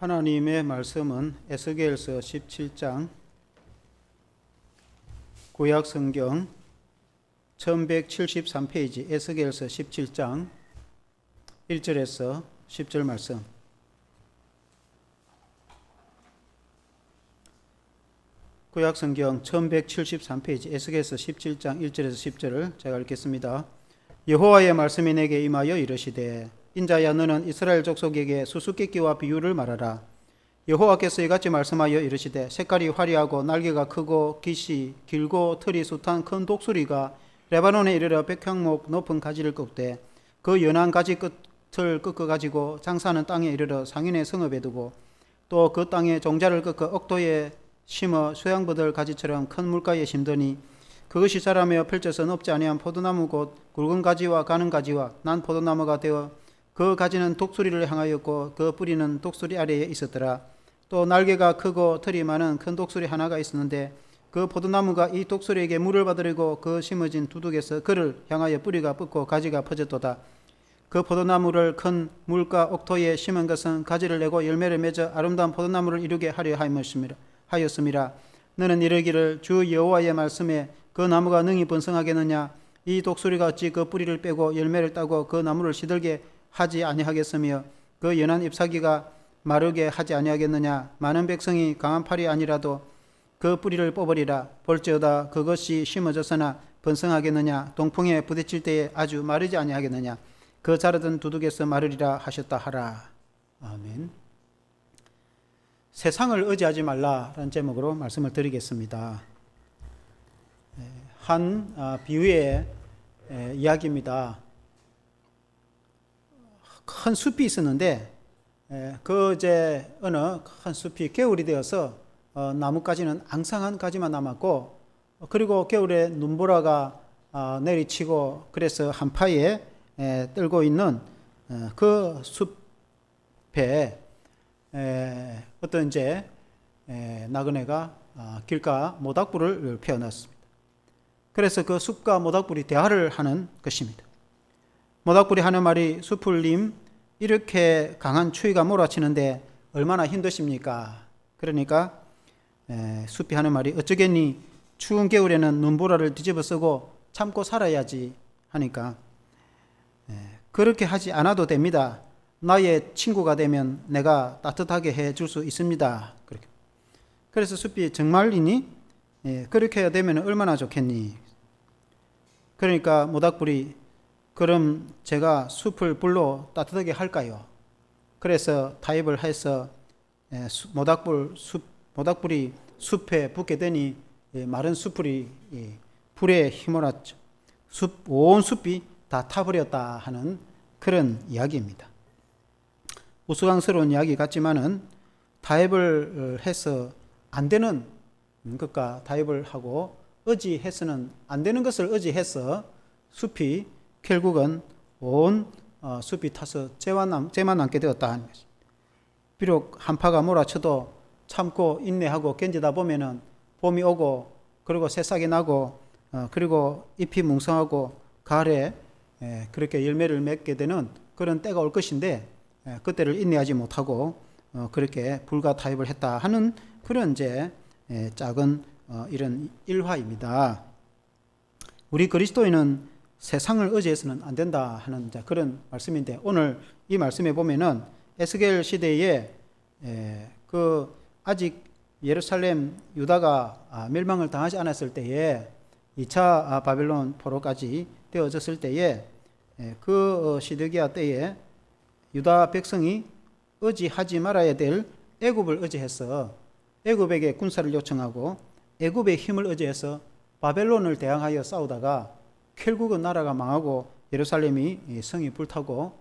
하나님의 말씀은 에스겔서 17장, 구약성경 1173페이지 에스겔서 17장 1절에서 10절 말씀. 구약성경 1173페이지 에스겔서 17장 1절에서 10절을 제가 읽겠습니다. 여호와의 말씀이 내게 임하여 이르시되 인자야 너는 이스라엘 족속에게 수수께끼와 비유를 말하라. 여호와께서 이같이 말씀하여 이르시되 색깔이 화려하고 날개가 크고 깃이 길고 털이 숱한 큰 독수리가 레바논에 이르러 백향목 높은 가지를 꺾되 그 연한 가지 끝을 꺾어 가지고 장사하는 땅에 이르러 상인의 성읍에 두고 또 그 땅에 종자를 꺾어 억도에 심어 수양버들 가지처럼 큰 물가에 심더니 그것이 자라며 펼쳐서 높지 아니한 포도나무 곧 굵은 가지와 가는 가지와 난 포도나무가 되어 그 가지는 독수리를 향하였고 그 뿌리는 독수리 아래에 있었더라. 또 날개가 크고 털이 많은 큰 독수리 하나가 있었는데 그 포도나무가 이 독수리에게 물을 받으려고 그 심어진 두둑에서 그를 향하여 뿌리가 뻗고 가지가 퍼졌도다. 그 포도나무를 큰 물가 옥토에 심은 것은 가지를 내고 열매를 맺어 아름다운 포도나무를 이루게 하려 하였음이라. 너는 이르기를 주 여호와의 말씀에 그 나무가 능히 번성하겠느냐? 이 독수리가 어찌 그 뿌리를 빼고 열매를 따고 그 나무를 시들게 하지 아니하겠으며 그 연한 잎사귀가 마르게 하지 아니하겠느냐? 많은 백성이 강한 팔이 아니라도 그 뿌리를 뽑으리라. 볼지어다 그것이 심어졌으나 번성하겠느냐? 동풍에 부딪힐 때에 아주 마르지 아니하겠느냐? 그 자르던 두둑에서 마르리라 하셨다 하라. 아멘. 세상을 의지하지 말라라는 제목으로 말씀을 드리겠습니다. 한 비유의 이야기입니다. 큰 숲이 있었는데 어느 큰 숲이 겨울이 되어서 나뭇가지는 앙상한 가지만 남았고 그리고 겨울에 눈보라가 내리치고 그래서 한파에 떨고 있는 그 숲에 어떤 나그네가 길가 모닥불을 피워놨습니다. 그래서 그 숲과 모닥불이 대화를 하는 것입니다. 모닥불이 하는 말이 숲을님 이렇게 강한 추위가 몰아치는데 얼마나 힘드십니까? 그러니까 숲이 하는 말이 어쩌겠니 추운 겨울에는 눈보라를 뒤집어 쓰고 참고 살아야지 하니까 그렇게 하지 않아도 됩니다. 나의 친구가 되면 내가 따뜻하게 해줄 수 있습니다. 그렇게. 그래서 숲이 정말이니? 그렇게 해야 되면 얼마나 좋겠니? 그러니까 모닥불이 그럼 제가 숲을 불로 따뜻하게 할까요? 그래서 타협을 해서 모닥불이 숲에 붙게 되니 마른 숲불이 불에 휘몰았죠. 온 숲이 다 타버렸다 하는 그런 이야기입니다. 우스꽝스러운 이야기 같지만은 타협을 해서 안 되는 것과 타협을 하고 의지해서는 안 되는 것을 의지해서 숲이 결국은 온 숲이 타서 재만 남게 되었다 하는 것입니다. 비록 한파가 몰아쳐도 참고 인내하고 견디다 보면은 봄이 오고 그리고 새싹이 나고 그리고 잎이 뭉성하고 가을에 그렇게 열매를 맺게 되는 그런 때가 올 것인데 그때를 인내하지 못하고 그렇게 불가타입을 했다 하는 그런 작은 이런 일화입니다. 우리 그리스도인은 세상을 의지해서는 안 된다 하는 그런 말씀인데 오늘 이 말씀에 보면은 에스겔 시대에 아직 예루살렘 유다가 멸망을 당하지 않았을 때에 2차 바벨론 포로까지 되어졌을 때에 그 시드기야 때에 유다 백성이 의지하지 말아야 될 애굽을 의지해서 애굽에게 군사를 요청하고 애굽의 힘을 의지해서 바벨론을 대항하여 싸우다가 결국은 나라가 망하고 예루살렘이 성이 불타고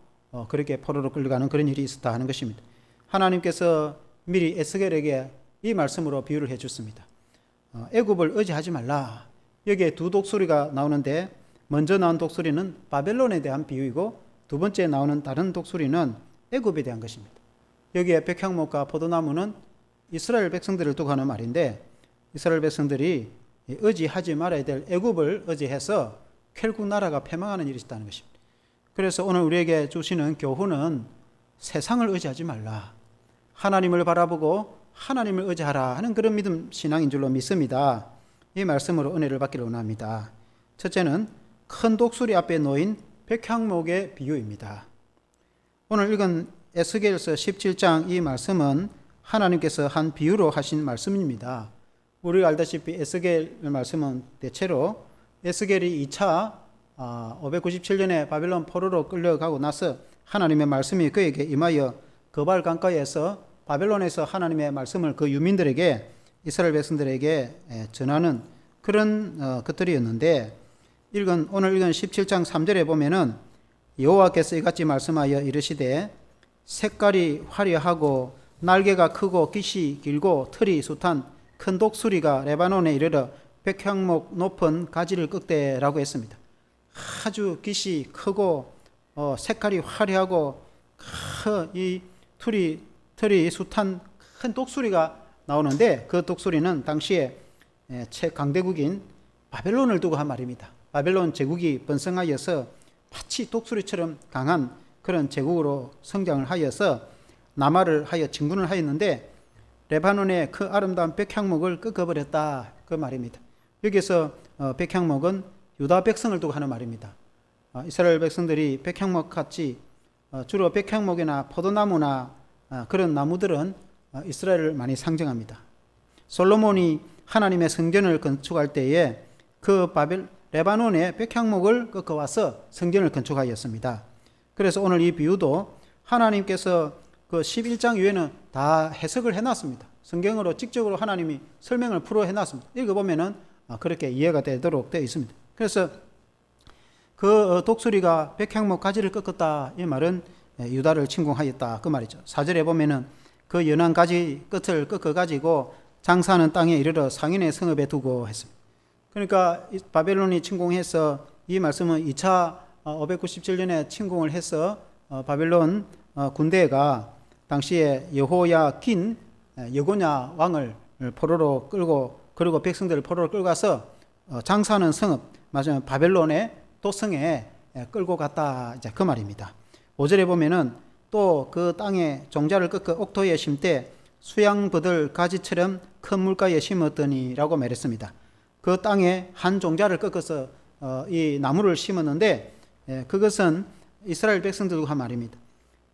그렇게 포로로 끌려가는 그런 일이 있었다 하는 것입니다. 하나님께서 미리 에스겔에게 이 말씀으로 비유를 해줬습니다. 애굽을 의지하지 말라. 여기에 두 독수리가 나오는데 먼저 나온 독수리는 바벨론에 대한 비유이고 두 번째 나오는 다른 독수리는 애굽에 대한 것입니다. 여기에 백향목과 포도나무는 이스라엘 백성들을 두고 하는 말인데 이스라엘 백성들이 의지하지 말아야 될 애굽을 의지해서 결국 나라가 패망하는 일이 있다는 것입니다. 그래서 오늘 우리에게 주시는 교훈은 세상을 의지하지 말라. 하나님을 바라보고 하나님을 의지하라 하는 그런 믿음 신앙인 줄로 믿습니다. 이 말씀으로 은혜를 받기를 원합니다. 첫째는 큰 독수리 앞에 놓인 백향목의 비유입니다. 오늘 읽은 에스겔서 17장 이 말씀은 하나님께서 한 비유로 하신 말씀입니다. 우리가 알다시피 에스겔 말씀은 대체로 에스겔이 2차 597년에 바벨론 포로로 끌려가고 나서 하나님의 말씀이 그에게 임하여 거발 강가에서 바벨론에서 하나님의 말씀을 그 유민들에게 이스라엘 백성들에게 전하는 그런 것들이었는데 오늘 읽은 17장 3절에 보면은 여호와께서 이같이 말씀하여 이르시되 색깔이 화려하고 날개가 크고 깃이 길고 털이 숱한 큰 독수리가 레바논에 이르러 백향목 높은 가지를 꺾되라고 했습니다. 아주 깃이 크고 색깔이 화려하고 이 털이 숱한 큰 독수리가 나오는데 그 독수리는 당시에 최강대국인 바벨론을 두고 한 말입니다. 바벨론 제국이 번성하여서 마치 독수리처럼 강한 그런 제국으로 성장을 하여서 남하를 하여 진군을 하였는데 레바논의 그 아름다운 백향목을 꺾어버렸다 그 말입니다. 여기서 백향목은 유다 백성을 두고 하는 말입니다. 이스라엘 백성들이 백향목같이 주로 백향목이나 포도나무나 그런 나무들은 이스라엘을 많이 상징합니다. 솔로몬이 하나님의 성전을 건축할 때에 그 레바논의 백향목을 꺾어와서 성전을 건축하였습니다. 그래서 오늘 이 비유도 하나님께서 그 11장 이후에는 다 해석을 해놨습니다. 성경으로 직접으로 하나님이 설명을 풀어 해놨습니다. 읽어보면은 그렇게 이해가 되도록 되어 있습니다. 그래서 그 독수리가 백향목 가지를 꺾었다 이 말은 유다를 침공하였다 그 말이죠. 4절에 보면은 그 연한 가지 끝을 꺾어가지고 장사하는 땅에 이르러 상인의 성읍에 두고 했습니다. 그러니까 바벨론이 침공해서 이 말씀은 2차 597년에 침공을 해서 바벨론 군대가 당시에 여호야긴 여고냐 왕을 포로로 끌고 그리고 백성들을 포로로 끌고 가서 장사하는 성읍 맞아요 바벨론의 도성에 끌고 갔다 이제 그 말입니다. 5절에 보면은 또 그 땅에 종자를 꺾어 옥토에 심되 수양버들 가지처럼 큰 물가에 심었더니라고 말했습니다. 그 땅에 한 종자를 꺾어서 이 나무를 심었는데 그것은 이스라엘 백성들과 한 말입니다.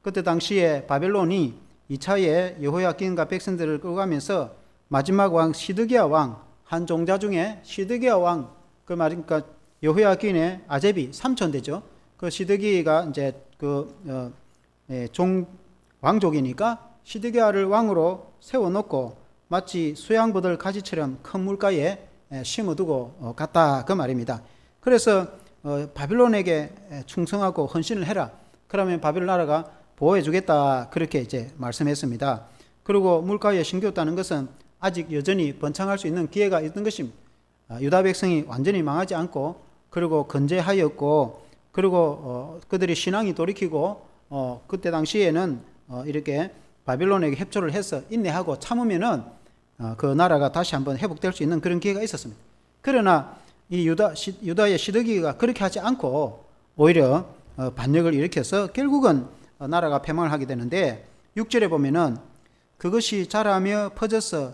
그때 당시에 바벨론이 2차에 여호야긴과 백성들을 끌고 가면서 마지막 왕 시드기야 왕 한 종자 중에 시드기야 왕 그 말이니까 여호야긴의 아제비 삼촌 되죠. 그 시드기가 이제 왕족이니까 시드기야를 왕으로 세워놓고 마치 수양버들 가지처럼 큰 물가에 심어두고 갔다 그 말입니다. 그래서 바벨론에게 충성하고 헌신을 해라. 그러면 바벨론 나라가 보호해주겠다 그렇게 이제 말씀했습니다. 그리고 물가에 심겼다는 것은 아직 여전히 번창할 수 있는 기회가 있는 것입니다. 유다 백성이 완전히 망하지 않고 그리고 건재하였고 그리고 그들이 신앙이 돌이키고 그때 당시에는 이렇게 바벨론에게 협조를 해서 인내하고 참으면은 그 나라가 다시 한번 회복될 수 있는 그런 기회가 있었습니다. 그러나 이 유다의 시드기가 그렇게 하지 않고 오히려 반역을 일으켜서 결국은 나라가 패망을 하게 되는데 6절에 보면은 그것이 자라며 퍼져서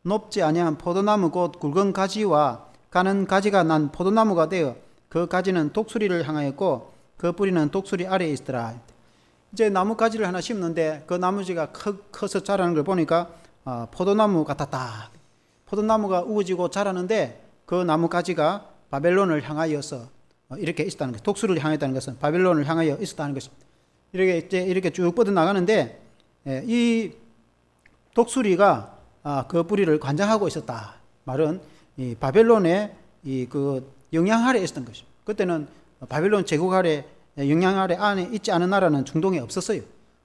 높지 아니한 포도나무 곧 굵은 가지와 가는 가지가 난 포도나무가 되어 그 가지는 독수리를 향하였고 그 뿌리는 독수리 아래에 있더라. 이제 나무 가지를 하나 심는데 그 나무지가 커서 자라는 걸 보니까 포도나무 같았다. 포도나무가 우거지고 자라는데 그 나무 가지가 바벨론을 향하여서 이렇게 있었다는 것. 독수리를 향했다는 것은 바벨론을 향하여 있었다는 것입니다. 이렇게 쭉 뻗어 나가는데 이 독수리가 그 뿌리를 관장하고 있었다. 말은 이 바벨론의 그 영향 아래 있었던 것입니다. 그때는 바벨론 제국 아래 영향 아래 안에 있지 않은 나라는 중동에 없었어요.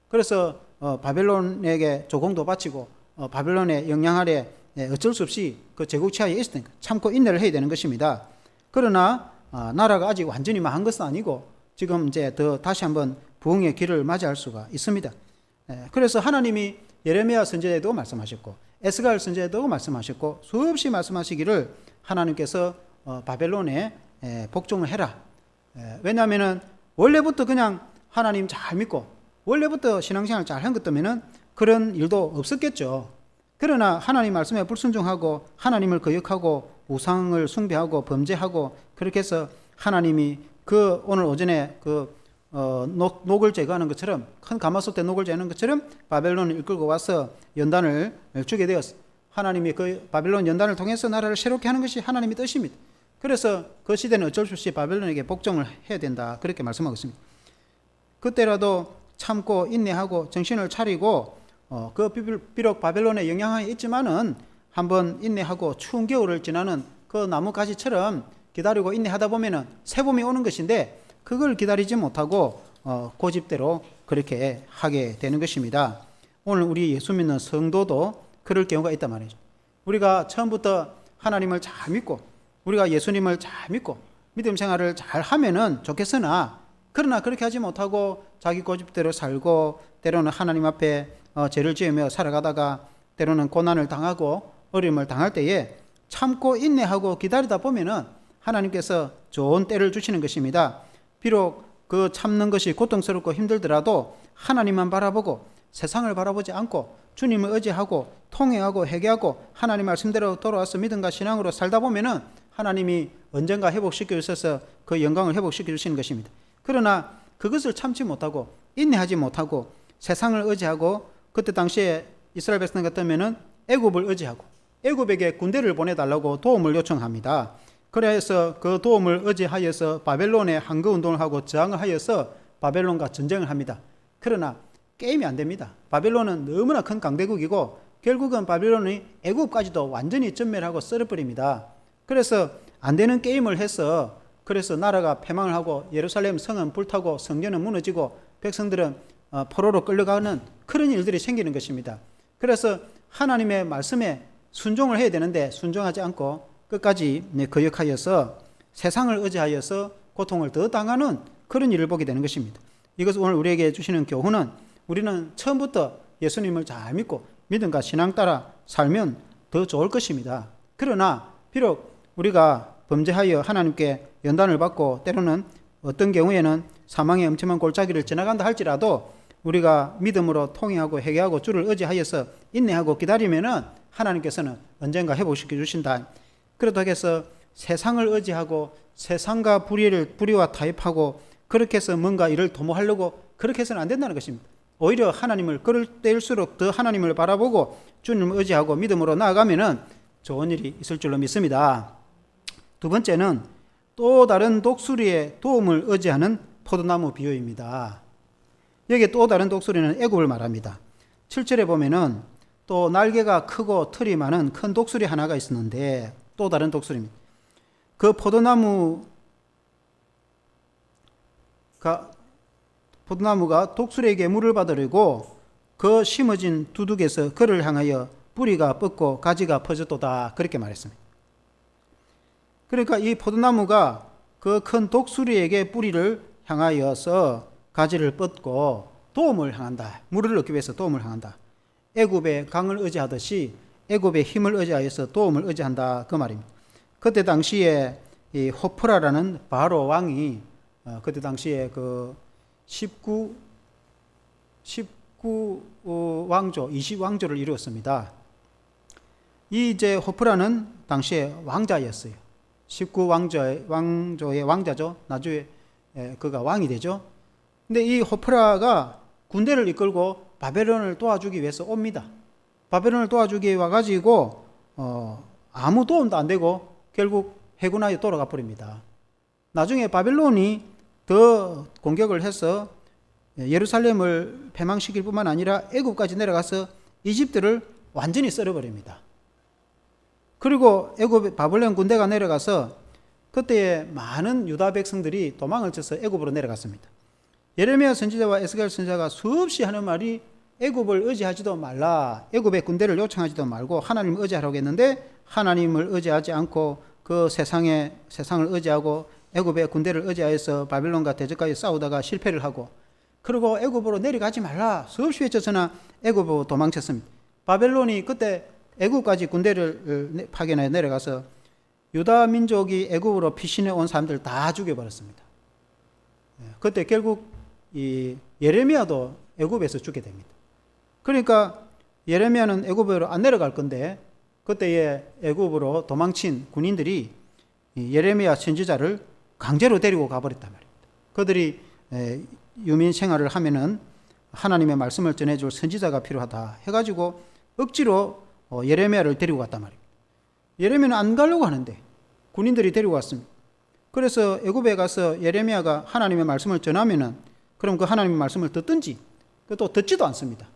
그래서 바벨론에게 조공도 바치고 바벨론의 영향 아래 어쩔 수 없이 그 제국 치하에 있었으니까 참고 인내를 해야 되는 것입니다. 그러나 나라가 아직 완전히 망한 것은 아니고 지금 이제 다시 한번 부흥의 길을 맞이할 수가 있습니다. 그래서 하나님이 예레미야 선지자에도 말씀하셨고 에스겔 선지자에도 말씀하셨고 수없이 말씀하시기를 하나님께서 바벨론에 복종을 해라. 왜냐하면은 원래부터 그냥 하나님 잘 믿고 원래부터 신앙생활 잘 한 것 때문에는 그런 일도 없었겠죠. 그러나 하나님 말씀에 불순종하고 하나님을 거역하고 우상을 숭배하고 범죄하고 그렇게 해서 하나님이 그 오늘 오전에 녹을 제거하는 것처럼 큰 가마솥에 녹을 제거하는 것처럼 바벨론을 이끌고 와서 연단을 주게 되었어. 하나님이 그 바벨론 연단을 통해서 나라를 새롭게 하는 것이 하나님의 뜻입니다. 그래서 그 시대는 어쩔 수 없이 바벨론에게 복종을 해야 된다. 그렇게 말씀하고 있습니다. 그때라도 참고 인내하고 정신을 차리고 비록 바벨론의 영향이 있지만은 한번 인내하고 추운 겨울을 지나는 그 나무가지처럼 기다리고 인내하다 보면은 새봄이 오는 것인데 그걸 기다리지 못하고 고집대로 그렇게 하게 되는 것입니다. 오늘 우리 예수 믿는 성도도 그럴 경우가 있단 말이죠. 우리가 처음부터 하나님을 잘 믿고 우리가 예수님을 잘 믿고 믿음 생활을 잘 하면은 좋겠으나 그러나 그렇게 하지 못하고 자기 고집대로 살고 때로는 하나님 앞에 죄를 지으며 살아가다가 때로는 고난을 당하고 어려움을 당할 때에 참고 인내하고 기다리다 보면은 하나님께서 좋은 때를 주시는 것입니다. 비록 그 참는 것이 고통스럽고 힘들더라도 하나님만 바라보고 세상을 바라보지 않고 주님을 의지하고 통회하고 회개하고 하나님 말씀대로 돌아와서 믿음과 신앙으로 살다 보면은 하나님이 언젠가 회복시켜 주셔서 그 영광을 회복시켜 주시는 것입니다. 그러나 그것을 참지 못하고 인내하지 못하고 세상을 의지하고 그때 당시에 이스라엘 백성 같으면은 애굽을 의지하고 애굽에게 군대를 보내달라고 도움을 요청합니다. 그래서 그 도움을 의지하여서 바벨론의 항거 운동을 하고 저항을 하여서 바벨론과 전쟁을 합니다. 그러나 게임이 안 됩니다. 바벨론은 너무나 큰 강대국이고 결국은 바벨론이 애굽까지도 완전히 전멸하고 썰어버립니다. 그래서 안 되는 게임을 해서 그래서 나라가 패망을 하고 예루살렘 성은 불타고 성전은 무너지고 백성들은 포로로 끌려가는 그런 일들이 생기는 것입니다. 그래서 하나님의 말씀에 순종을 해야 되는데 순종하지 않고 끝까지 거역하여서 세상을 의지하여서 고통을 더 당하는 그런 일을 보게 되는 것입니다. 이것을 오늘 우리에게 주시는 교훈은 우리는 처음부터 예수님을 잘 믿고 믿음과 신앙 따라 살면 더 좋을 것입니다. 그러나 비록 우리가 범죄하여 하나님께 연단을 받고 때로는 어떤 경우에는 사망의 엄청난 골짜기를 지나간다 할지라도 우리가 믿음으로 통회하고 회개하고 주를 의지하여서 인내하고 기다리면은 하나님께서는 언젠가 회복시켜 주신다. 그렇다고 해서 세상을 의지하고 세상과 불의와 타협하고 그렇게 해서 뭔가 일을 도모하려고 그렇게 해서는 안 된다는 것입니다. 오히려 하나님을 그럴 때일수록 더 하나님을 바라보고 주님을 의지하고 믿음으로 나아가면은 좋은 일이 있을 줄로 믿습니다. 두 번째는 또 다른 독수리의 도움을 의지하는 포도나무 비유입니다. 여기 또 다른 독수리는 애굽을 말합니다. 7절에 보면은 또 날개가 크고 털이 많은 큰 독수리 하나가 있었는데 또 다른 독수리입니다. 그 포도나무가 독수리에게 물을 받으려고 그 심어진 두둑에서 그를 향하여 뿌리가 뻗고 가지가 퍼졌도다 그렇게 말했습니다. 그러니까 이 포도나무가 그 큰 독수리에게 뿌리를 향하여서 가지를 뻗고 도움을 향한다. 물을 얻기 위해서 도움을 향한다. 애굽의 강을 의지하듯이 애굽의 힘을 의지하여서 도움을 의지한다 그 말입니다. 그때 당시에 이 호프라라는 바로 왕이 그때 당시에 그 19왕조 20왕조를 이루었습니다. 이 이제 호프라는 당시에 왕자였어요. 19왕조의 왕자죠. 나중에 그가 왕이 되죠. 근데 이 호프라가 군대를 이끌고 바벨론을 도와주기 위해서 옵니다. 바벨론을 도와주기 위해 와가지고 아무 도움도 안 되고 결국 해군하여 돌아가 버립니다. 나중에 바벨론이 더 공격을 해서 예루살렘을 패망시킬 뿐만 아니라 애굽까지 내려가서 이집트를 완전히 썰어버립니다. 그리고 애굽 바벨론 군대가 내려가서 그때에 많은 유다 백성들이 도망을 쳐서 애굽으로 내려갔습니다. 예레미야 선지자와 에스겔 선지자가 수없이 하는 말이 애굽을 의지하지도 말라. 애굽의 군대를 요청하지도 말고 하나님을 의지하라고 했는데 하나님을 의지하지 않고 그 세상을 의지하고 애굽의 군대를 의지하여서 바벨론과 대적까지 싸우다가 실패를 하고 그리고 애굽으로 내려가지 말라. 수없이 외쳐서나 애굽으로 도망쳤습니다. 바벨론이 그때 애굽까지 군대를 파견해 내려가서 유다 민족이 애굽으로 피신해 온 사람들 다 죽여버렸습니다. 그때 결국 이 예레미야도 애굽에서 죽게 됩니다. 그러니까 예레미야는 애굽으로 안 내려갈 건데 그때에 애굽으로 도망친 군인들이 예레미야 선지자를 강제로 데리고 가버렸단 말입니다. 그들이 유민 생활을 하면은 하나님의 말씀을 전해줄 선지자가 필요하다 해가지고 억지로 예레미야를 데리고 갔단 말입니다. 예레미야는 안 가려고 하는데 군인들이 데리고 갔습니다. 그래서 애굽에 가서 예레미야가 하나님의 말씀을 전하면은 그럼 그 하나님의 말씀을 듣든지 또 듣지도 않습니다.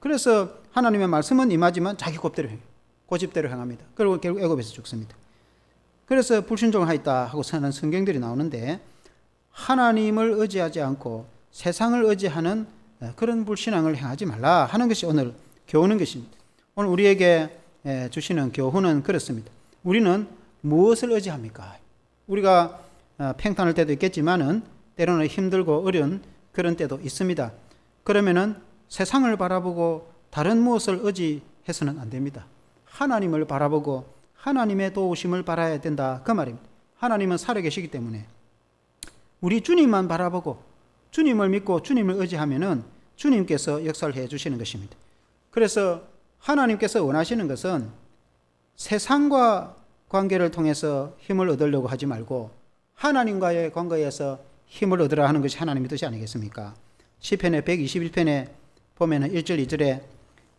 그래서 하나님의 말씀은 임하지만 자기 고집대로 행합니다. 그리고 결국 애굽에서 죽습니다. 그래서 불순종을 하였다 하고 쓰는 성경들이 나오는데 하나님을 의지하지 않고 세상을 의지하는 그런 불신앙을 행하지 말라 하는 것이 오늘 교훈인 것입니다. 오늘 우리에게 주시는 교훈은 그렇습니다. 우리는 무엇을 의지합니까? 우리가 팽탄할 때도 있겠지만은 때로는 힘들고 어려운 그런 때도 있습니다. 그러면은 세상을 바라보고 다른 무엇을 의지해서는 안 됩니다. 하나님을 바라보고 하나님의 도우심을 바라야 된다 그 말입니다. 하나님은 살아계시기 때문에 우리 주님만 바라보고 주님을 믿고 주님을 의지하면은 주님께서 역사를 해 주시는 것입니다. 그래서 하나님께서 원하시는 것은 세상과 관계를 통해서 힘을 얻으려고 하지 말고 하나님과의 관계에서 힘을 얻으라 하는 것이 하나님의 뜻이 아니겠습니까? 시편의 121편에 보면은 1절 2절에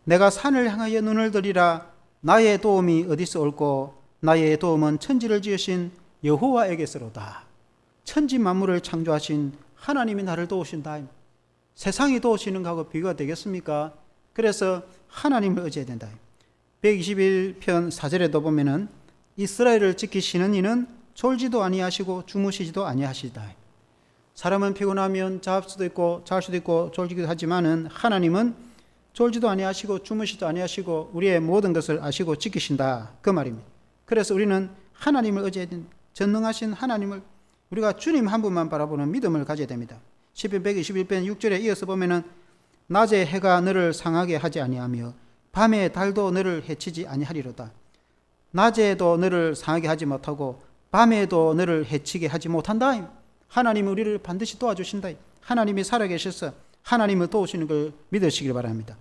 내가 산을 향하여 눈을 들이라 나의 도움이 어디서 올고 나의 도움은 천지를 지으신 여호와에게서로다. 천지 만물을 창조하신 하나님이 나를 도우신다. 세상이 도우시는 것하고 비교가 되겠습니까? 그래서 하나님을 의지해야 된다. 121편 4절에도 보면은 이스라엘을 지키시는 이는 졸지도 아니하시고 주무시지도 아니하시다. 사람은 피곤하면 잘 수도 있고 졸지기도 하지만은 하나님은 졸지도 아니하시고 주무시지도 아니하시고 우리의 모든 것을 아시고 지키신다 그 말입니다. 그래서 우리는 하나님을 의지해야 된다. 전능하신 하나님을 우리가 주님 한 분만 바라보는 믿음을 가져야 됩니다. 시편 121편 6절에 이어서 보면은 낮에 해가 너를 상하게 하지 아니하며 밤에 달도 너를 해치지 아니하리로다. 낮에도 너를 상하게 하지 못하고 밤에도 너를 해치게 하지 못한다. 하나님은 우리를 반드시 도와주신다. 하나님이 살아계셔서 하나님을 도우시는 걸 믿으시길 바랍니다.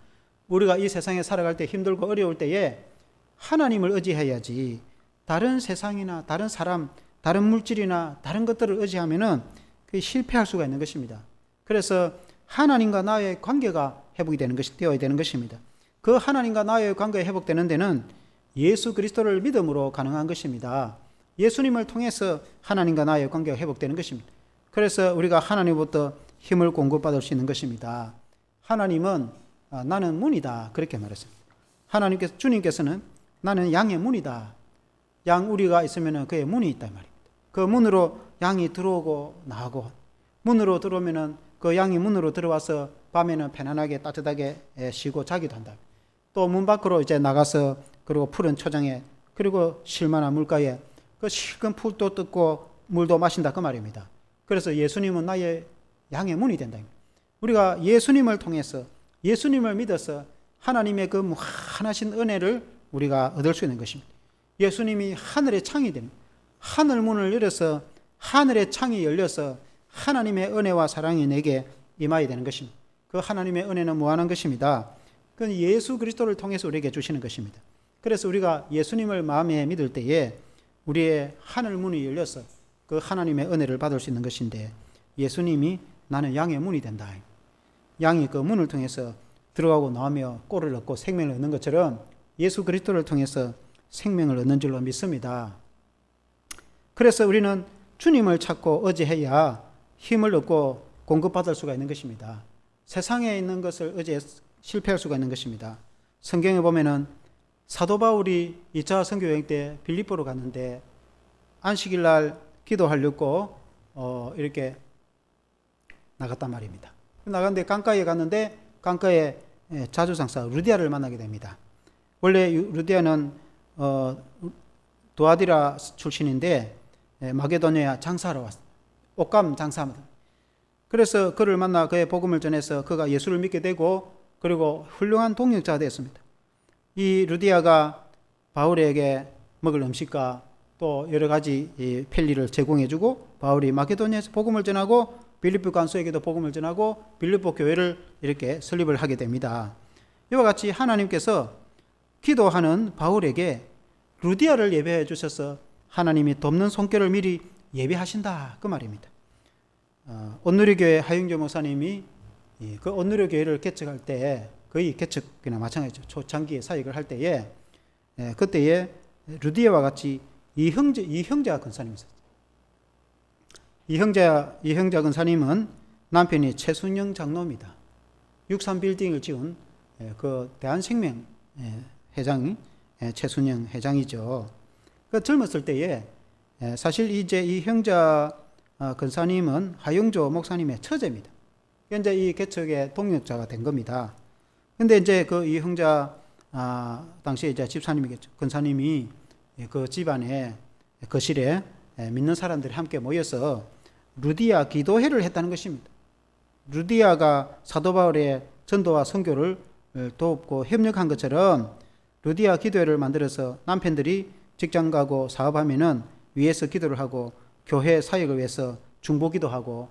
우리가 이 세상에 살아갈 때 힘들고 어려울 때에 하나님을 의지해야지 다른 세상이나 다른 사람, 다른 물질이나 다른 것들을 의지하면은 그게 실패할 수가 있는 것입니다. 그래서 하나님과 나의 관계가 회복이 되어야 되는 것입니다. 그 하나님과 나의 관계가 회복되는 데는 예수 그리스도를 믿음으로 가능한 것입니다. 예수님을 통해서 하나님과 나의 관계가 회복되는 것입니다. 그래서 우리가 하나님부터 힘을 공급받을 수 있는 것입니다. 하나님은 나는 문이다 그렇게 말했습니다. 주님께서는 나는 양의 문이다. 양 우리가 있으면 그의 문이 있단 말입니다. 그 문으로 양이 들어오고 나가고 문으로 들어오면은 그 양이 문으로 들어와서 밤에는 편안하게 따뜻하게 쉬고 자기도 한다. 또 문 밖으로 이제 나가서 그리고 푸른 초장에 그리고 실만한 물가에 그 실컷 풀도 뜯고 물도 마신다 그 말입니다. 그래서 예수님은 나의 양의 문이 된다. 우리가 예수님을 통해서 예수님을 믿어서 하나님의 그 무한하신 은혜를 우리가 얻을 수 있는 것입니다. 예수님이 하늘의 창이 됩니다. 하늘 문을 열어서 하늘의 창이 열려서 하나님의 은혜와 사랑이 내게 임하게 되는 것입니다. 그 하나님의 은혜는 무한한 것입니다. 그건 예수 그리스도를 통해서 우리에게 주시는 것입니다. 그래서 우리가 예수님을 마음에 믿을 때에 우리의 하늘 문이 열려서 그 하나님의 은혜를 받을 수 있는 것인데 예수님이 나는 양의 문이 된다. 양이 그 문을 통해서 들어가고 나오며 꼴을 얻고 생명을 얻는 것처럼 예수 그리스도를 통해서 생명을 얻는 줄로 믿습니다. 그래서 우리는 주님을 찾고 의지해야 힘을 얻고 공급받을 수가 있는 것입니다. 세상에 있는 것을 의지해 실패할 수가 있는 것입니다. 성경에 보면은 사도 바울이 2차 선교 여행 때 빌립보로 갔는데 안식일 날 기도하려고 이렇게 나갔단 말입니다. 나갔는데 강가에 갔는데 강가에 자주상사 루디아를 만나게 됩니다. 원래 루디아는 도아디라 출신인데 마게도니아 장사하러 왔어요. 옷감 장사합니다. 그래서 그를 만나 그의 복음을 전해서 그가 예수를 믿게 되고 그리고 훌륭한 동역자가 되었습니다. 이 루디아가 바울에게 먹을 음식과 또 여러 가지 편리를 제공해주고 바울이 마게도니아에서 복음을 전하고 빌립보 간수에게도 복음을 전하고 빌립보 교회를 이렇게 설립을 하게 됩니다. 이와 같이 하나님께서 기도하는 바울에게 루디아를 예배해 주셔서 하나님이 돕는 손길을 미리 예비하신다 그 말입니다. 온누리교회 하윤교 목사님이 그 온누리교회를 개척할 때 거의 개척이나 마찬가지죠. 초창기에 사역을 할 때에 그때에 루디아와 같이 이형자 근사님이 있었어요. 이형자 근사님은 남편이 최순영 장로입니다. 63빌딩을 지은 그 대한생명 회장이 최순영 회장이죠. 그 젊었을 때에 사실 이제 이 형자 근사님은 하영조 목사님의 처제입니다. 현재 이 개척의 동력자가 된 겁니다. 근데 이제 그 이 형자 당시에 이제 집사님이겠죠. 근사님이 그 집안에 거실에 믿는 사람들이 함께 모여서 루디아 기도회를 했다는 것입니다. 루디아가 사도 바울의 전도와 선교를 돕고 협력한 것처럼 루디아 기도회를 만들어서 남편들이 직장 가고 사업하면은 위에서 기도를 하고 교회 사역을 위해서 중보기도 하고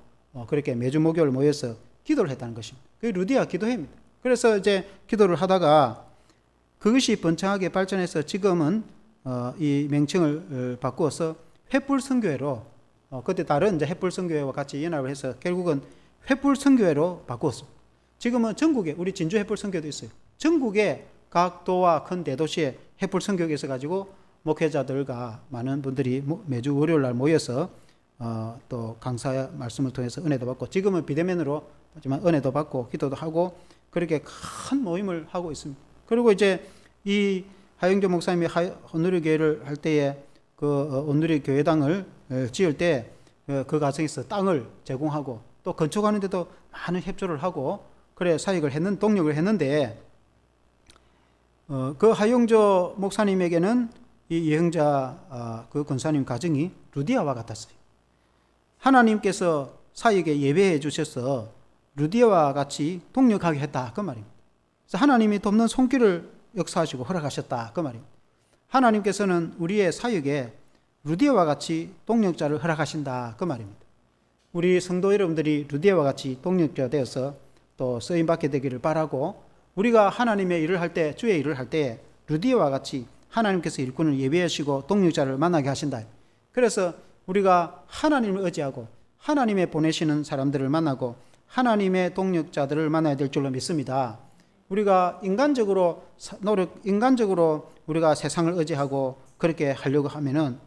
그렇게 매주 목요일 모여서 기도를 했다는 것입니다. 그게 루디아 기도회입니다. 그래서 이제 기도를 하다가 그것이 번창하게 발전해서 지금은 이 명칭을 바꾸어서 횃불선교회로 그때 다른 이제 횃불선교회와 같이 연합을 해서 결국은 횃불선교회로 바꾸었습니다. 지금은 전국에 우리 진주 횃불선교도 있어요. 전국에 각 도와 큰 대도시에 횃불선교가 있어가지고 목회자들과 많은 분들이 매주 월요일 날 모여서 또 강사 말씀을 통해서 은혜도 받고 지금은 비대면으로 하지만 은혜도 받고 기도도 하고 그렇게 큰 모임을 하고 있습니다. 그리고 이제 이 하영조 목사님이 온누리교회를 할 때에 그 온누리교회당을 지을 때 그 과정에서 땅을 제공하고 또 건축하는데도 많은 협조를 하고 그래 사역을 했는 동력을 했는데 그 하영조 목사님에게는 이 예형자 그 권사님 가정이 루디아와 같았어요. 하나님께서 사역에 예배해 주셔서 루디아와 같이 동력하게 했다 그 말입니다. 그래서 하나님이 돕는 손길을 역사하시고 허락하셨다 그 말입니다. 하나님께서는 우리의 사역에 루디아와 같이 동력자를 허락하신다 그 말입니다. 우리 성도 여러분들이 루디아와 같이 동력자 되어서 또 쓰임받게 되기를 바라고 우리가 하나님의 일을 할 때 주의 일을 할 때 루디아와 같이 하나님께서 일꾼을 예비하시고 동력자를 만나게 하신다. 그래서 우리가 하나님을 의지하고 하나님의 보내시는 사람들을 만나고 하나님의 동력자들을 만나야 될 줄로 믿습니다. 우리가 인간적으로 우리가 세상을 의지하고 그렇게 하려고 하면은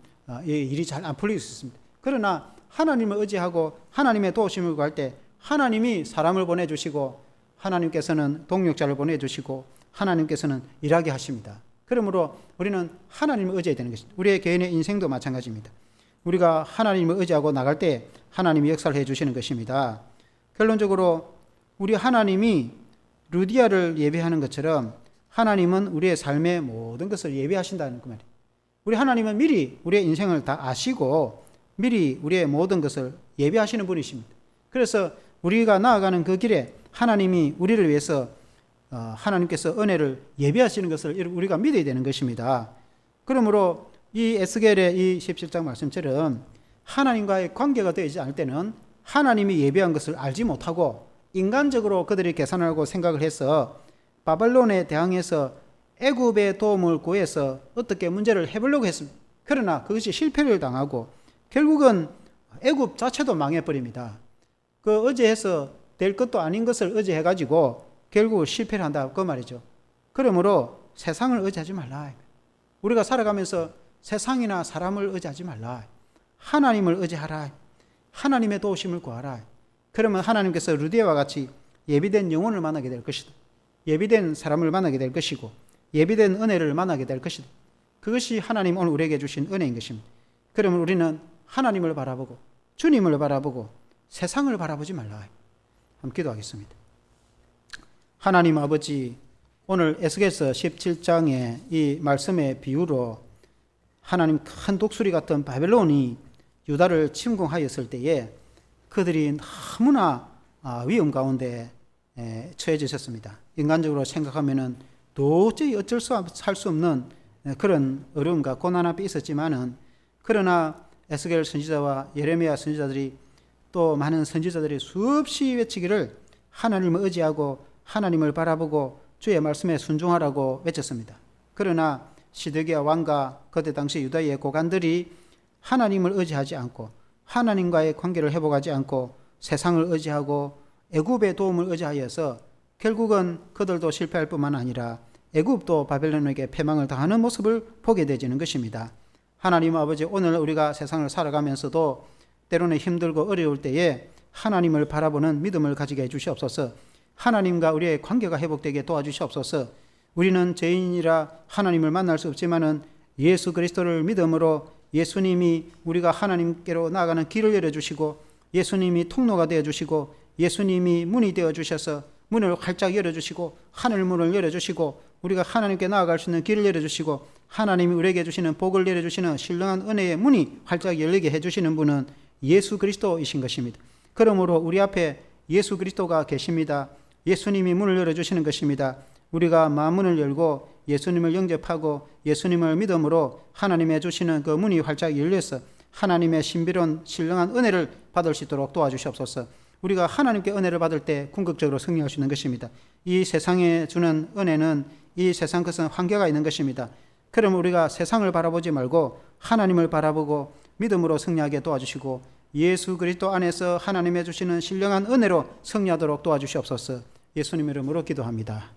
이 일이 잘 안 풀릴 수 있습니다. 그러나 하나님을 의지하고 하나님의 도우심을 구할 때 하나님이 사람을 보내주시고 하나님께서는 동력자를 보내주시고 하나님께서는 일하게 하십니다. 그러므로 우리는 하나님을 의지해야 되는 것입니다. 우리의 개인의 인생도 마찬가지입니다. 우리가 하나님을 의지하고 나갈 때 하나님이 역사를 해주시는 것입니다. 결론적으로 우리 하나님이 루디아를 예배하는 것처럼 하나님은 우리의 삶의 모든 것을 예배하신다는 그 말이에요. 우리 하나님은 미리 우리의 인생을 다 아시고 미리 우리의 모든 것을 예배하시는 분이십니다. 그래서 우리가 나아가는 그 길에 하나님이 우리를 위해서 하나님께서 은혜를 예배하시는 것을 우리가 믿어야 되는 것입니다. 그러므로 이 에스겔의 이 17장 말씀처럼 하나님과의 관계가 되지 않을 때는 하나님이 예배한 것을 알지 못하고 인간적으로 그들이 계산을 하고 생각을 해서 바벨론에 대항해서 애굽의 도움을 구해서 어떻게 문제를 해보려고 했습니다. 그러나 그것이 실패를 당하고 결국은 애굽 자체도 망해버립니다. 그 의지해서 될 것도 아닌 것을 의지해가지고 결국 실패를 한다 그 말이죠. 그러므로 세상을 의지하지 말라. 우리가 살아가면서 세상이나 사람을 의지하지 말라. 하나님을 의지하라. 하나님의 도우심을 구하라. 그러면 하나님께서 루디아와 같이 예비된 영혼을 만나게 될 것이다. 예비된 사람을 만나게 될 것이고 예비된 은혜를 만나게 될 것이다. 그것이 하나님 오늘 우리에게 주신 은혜인 것입니다. 그러면 우리는 하나님을 바라보고 주님을 바라보고 세상을 바라보지 말라. 함께 기도하겠습니다. 하나님 아버지, 오늘 에스겔서 17장의 이 말씀의 비유로 하나님 큰 독수리 같은 바벨론이 유다를 침공하였을 때에 그들이 너무나 위험 가운데 처해지셨습니다. 인간적으로 생각하면은 도저히 어쩔 수 할 수 없는 그런 어려움과 고난 앞에 있었지만은 그러나 에스겔 선지자와 예레미야 선지자들이 또 많은 선지자들이 수없이 외치기를 하나님을 의지하고 하나님을 바라보고 주의 말씀에 순종하라고 외쳤습니다. 그러나 시드기야 왕과 그때 당시 유다의 고관들이 하나님을 의지하지 않고 하나님과의 관계를 회복하지 않고 세상을 의지하고 애굽의 도움을 의지하여서 결국은 그들도 실패할 뿐만 아니라 애굽도 바벨론에게 패망을 당하는 모습을 보게 되지는 것입니다. 하나님 아버지, 오늘 우리가 세상을 살아가면서도 때로는 힘들고 어려울 때에 하나님을 바라보는 믿음을 가지게 해주시옵소서. 하나님과 우리의 관계가 회복되게 도와주시옵소서. 우리는 죄인이라 하나님을 만날 수 없지만은 예수 그리스도를 믿음으로 예수님이 우리가 하나님께로 나아가는 길을 열어주시고 예수님이 통로가 되어주시고 예수님이 문이 되어주셔서 문을 활짝 열어주시고 하늘문을 열어주시고 우리가 하나님께 나아갈 수 있는 길을 열어주시고 하나님이 우리에게 주시는 복을 열어주시는 신령한 은혜의 문이 활짝 열리게 해주시는 분은 예수 그리스도이신 것입니다. 그러므로 우리 앞에 예수 그리스도가 계십니다. 예수님이 문을 열어주시는 것입니다. 우리가 마음문을 열고 예수님을 영접하고 예수님을 믿음으로 하나님의 주시는 그 문이 활짝 열려서 하나님의 신비로운 신령한 은혜를 받을 수 있도록 도와주시옵소서. 우리가 하나님께 은혜를 받을 때 궁극적으로 승리할 수 있는 것입니다. 이 세상에 주는 은혜는 이 세상 것은 한계가 있는 것입니다. 그럼 우리가 세상을 바라보지 말고 하나님을 바라보고 믿음으로 승리하게 도와주시고 예수 그리스도 안에서 하나님의 주시는 신령한 은혜로 승리하도록 도와주시옵소서. 예수님 이름으로 기도합니다.